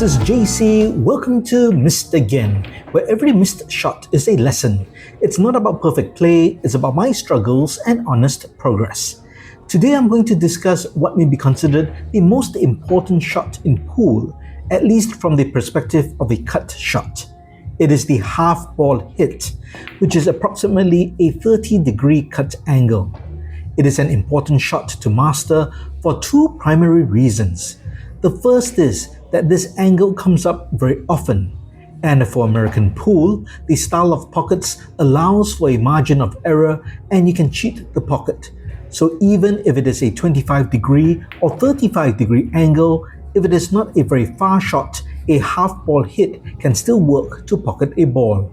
this is JC. Welcome to Missed Again, where every missed shot is a lesson. It's not about perfect play, it's about my struggles and honest progress. Today I'm going to discuss what may be considered the most important shot in pool, at least from the perspective of a cut shot. It is the half-ball hit, which is approximately a 30-degree cut angle. It is an important shot to master for two primary reasons. The first is that this angle comes up very often, and for American pool, the style of pockets allows for a margin of error and you can cheat the pocket. So even if it is a 25-degree or 35-degree angle, if it is not a very far shot, a half-ball hit can still work to pocket a ball.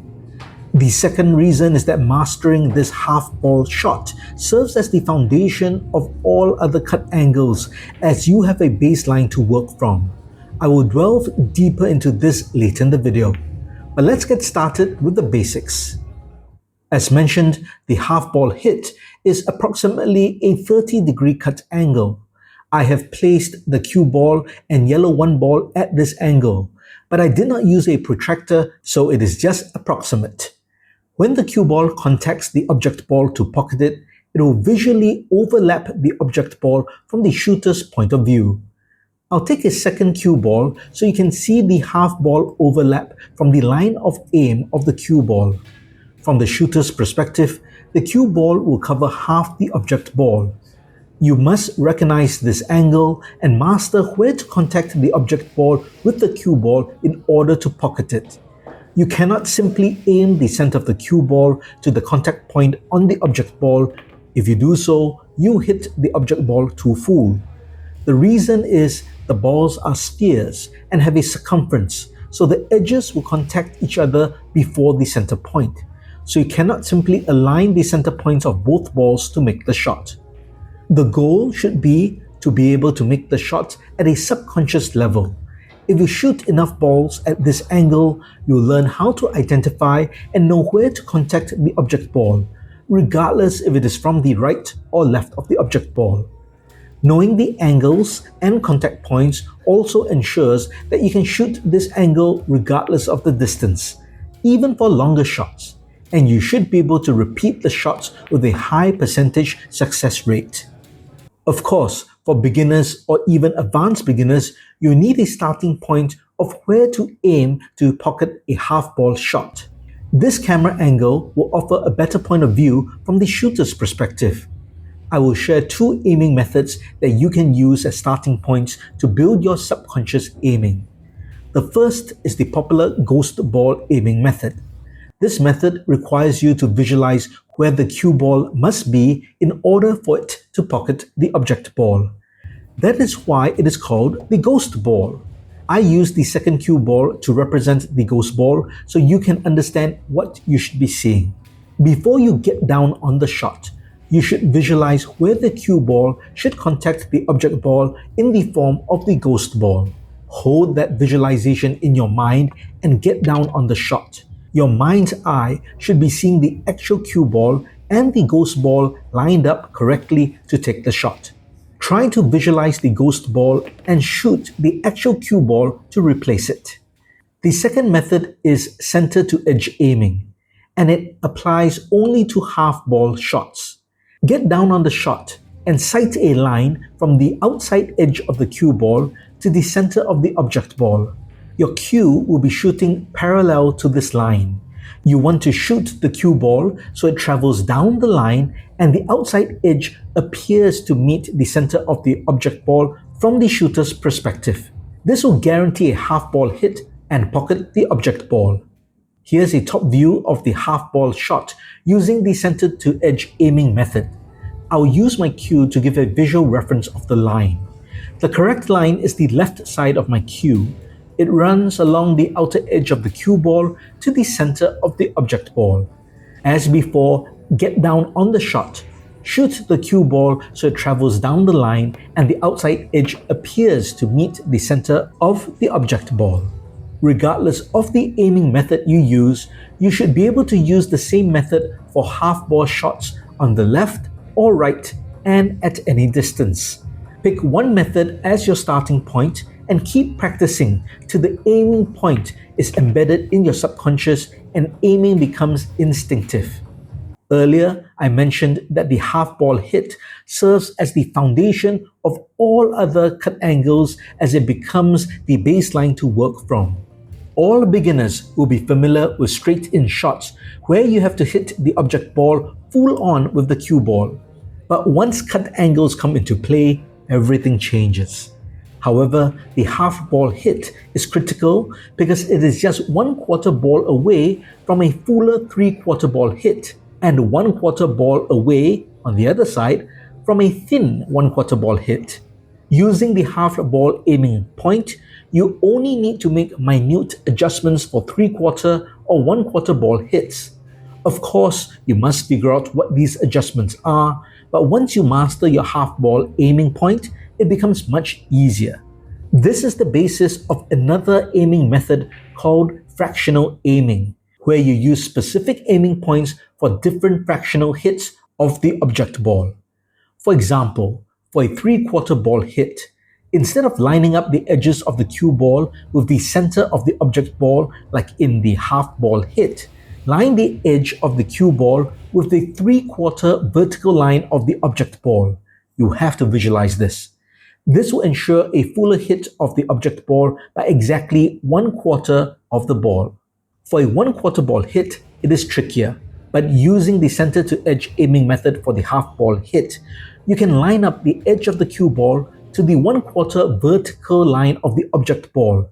The second reason is that mastering this half-ball shot serves as the foundation of all other cut angles, as you have a baseline to work from. I will delve deeper into this later in the video, but let's get started with the basics. As mentioned, the half-ball hit is approximately a 30-degree cut angle. I have placed the cue ball and yellow 1 ball at this angle, but I did not use a protractor, so it is just approximate. When the cue ball contacts the object ball to pocket it, it will visually overlap the object ball from the shooter's point of view. I'll take a second cue ball so you can see the half ball overlap from the line of aim of the cue ball. From the shooter's perspective, the cue ball will cover half the object ball. You must recognize this angle and master where to contact the object ball with the cue ball in order to pocket it. You cannot simply aim the center of the cue ball to the contact point on the object ball. If you do so, you hit the object ball too full. The reason is the balls are spheres and have a circumference, so the edges will contact each other before the center point. So you cannot simply align the center points of both balls to make the shot. The goal should be to be able to make the shot at a subconscious level. If you shoot enough balls at this angle, you'll learn how to identify and know where to contact the object ball, regardless if it is from the right or left of the object ball. Knowing the angles and contact points also ensures that you can shoot this angle regardless of the distance, even for longer shots, and you should be able to repeat the shots with a high percentage success rate. Of course, for beginners or even advanced beginners, you need a starting point of where to aim to pocket a half-ball shot. This camera angle will offer a better point of view from the shooter's perspective. I will share two aiming methods that you can use as starting points to build your subconscious aiming. The first is the popular ghost ball aiming method. This method requires you to visualize where the cue ball must be in order for it to pocket the object ball. That is why it is called the ghost ball. I use the second cue ball to represent the ghost ball so you can understand what you should be seeing. Before you get down on the shot, you should visualize where the cue ball should contact the object ball in the form of the ghost ball. Hold that visualization in your mind and get down on the shot. Your mind's eye should be seeing the actual cue ball and the ghost ball lined up correctly to take the shot. Try to visualize the ghost ball and shoot the actual cue ball to replace it. The second method is center to edge aiming, and it applies only to half-ball shots. Get down on the shot and sight a line from the outside edge of the cue ball to the center of the object ball. Your cue will be shooting parallel to this line. You want to shoot the cue ball so it travels down the line and the outside edge appears to meet the center of the object ball from the shooter's perspective. This will guarantee a half-ball hit and pocket the object ball. Here's a top view of the half-ball shot using the center to edge aiming method. I'll use my cue to give a visual reference of the line. The correct line is the left side of my cue. It runs along the outer edge of the cue ball to the center of the object ball. As before, get down on the shot. Shoot the cue ball so it travels down the line and the outside edge appears to meet the center of the object ball. Regardless of the aiming method you use, you should be able to use the same method for half-ball shots on the left or right and at any distance. Pick one method as your starting point and keep practicing till the aiming point is embedded in your subconscious and aiming becomes instinctive. Earlier, I mentioned that the half-ball hit serves as the foundation of all other cut angles as it becomes the baseline to work from. All beginners will be familiar with straight-in shots where you have to hit the object ball full on with the cue ball. But once cut angles come into play, everything changes. However, the half-ball hit is critical because it is just 1/4 ball away from a fuller 3/4 ball hit and 1/4 ball away, on the other side, from a thin 1/4 ball hit. Using the half-ball aiming point, you only need to make minute adjustments for 3/4 or 1/4 ball hits. Of course, you must figure out what these adjustments are, but once you master your half-ball aiming point, it becomes much easier. This is the basis of another aiming method called fractional aiming, where you use specific aiming points for different fractional hits of the object ball. For example, for a 3/4 ball hit, instead of lining up the edges of the cue ball with the center of the object ball like in the half-ball hit, line the edge of the cue ball with the 3/4 vertical line of the object ball. You have to visualize this. This will ensure a fuller hit of the object ball by exactly 1/4 of the ball. For a 1/4 ball hit, it is trickier, but using the center to edge aiming method for the half-ball hit, you can line up the edge of the cue ball to the 1/4 vertical line of the object ball.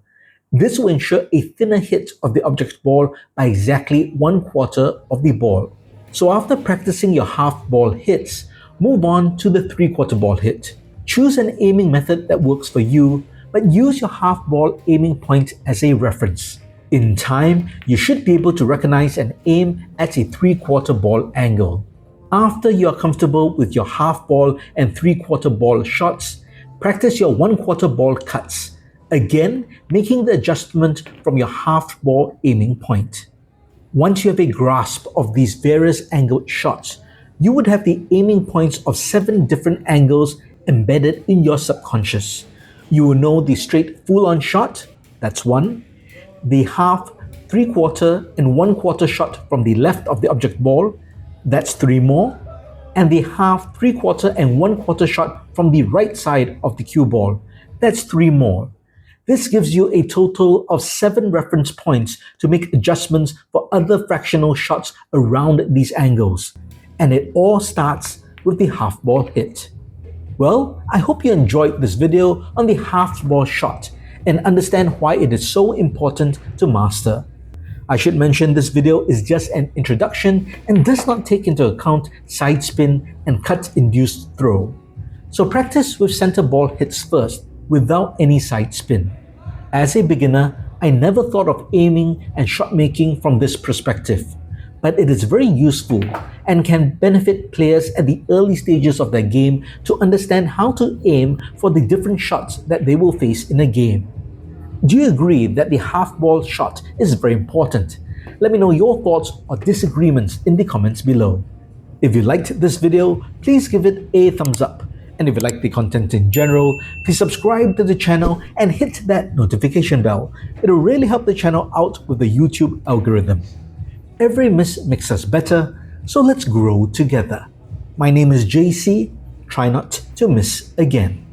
This will ensure a thinner hit of the object ball by exactly 1/4 of the ball. So after practicing your half-ball hits, move on to the 3/4 ball hit. Choose an aiming method that works for you, but use your half-ball aiming point as a reference. In time, you should be able to recognize and aim at a 3/4 ball angle. After you are comfortable with your half-ball and 3/4 ball shots, practice your 1/4 ball cuts, again making the adjustment from your half-ball aiming point. Once you have a grasp of these various angled shots, you would have the aiming points of 7 different angles embedded in your subconscious. You will know the straight full-on shot, that's 1, the half, 3/4, and 1/4 shot from the left of the object ball, that's 3 more, and the half, 3/4, and 1/4 shot from the right side of the cue ball, that's 3 more. This gives you a total of 7 reference points to make adjustments for other fractional shots around these angles. And it all starts with the half-ball hit. Well, I hope you enjoyed this video on the half-ball shot and understand why it is so important to master. I should mention this video is just an introduction and does not take into account side spin and cut-induced throw. So practice with center ball hits first, without any side spin. As a beginner, I never thought of aiming and shot making from this perspective, but it is very useful and can benefit players at the early stages of their game to understand how to aim for the different shots that they will face in a game. Do you agree that the half-ball shot is very important? Let me know your thoughts or disagreements in the comments below. If you liked this video, please give it a thumbs up. And if you like the content in general, please subscribe to the channel and hit that notification bell. It'll really help the channel out with the YouTube algorithm. Every miss makes us better, so let's grow together. My name is JC. Try not to miss again.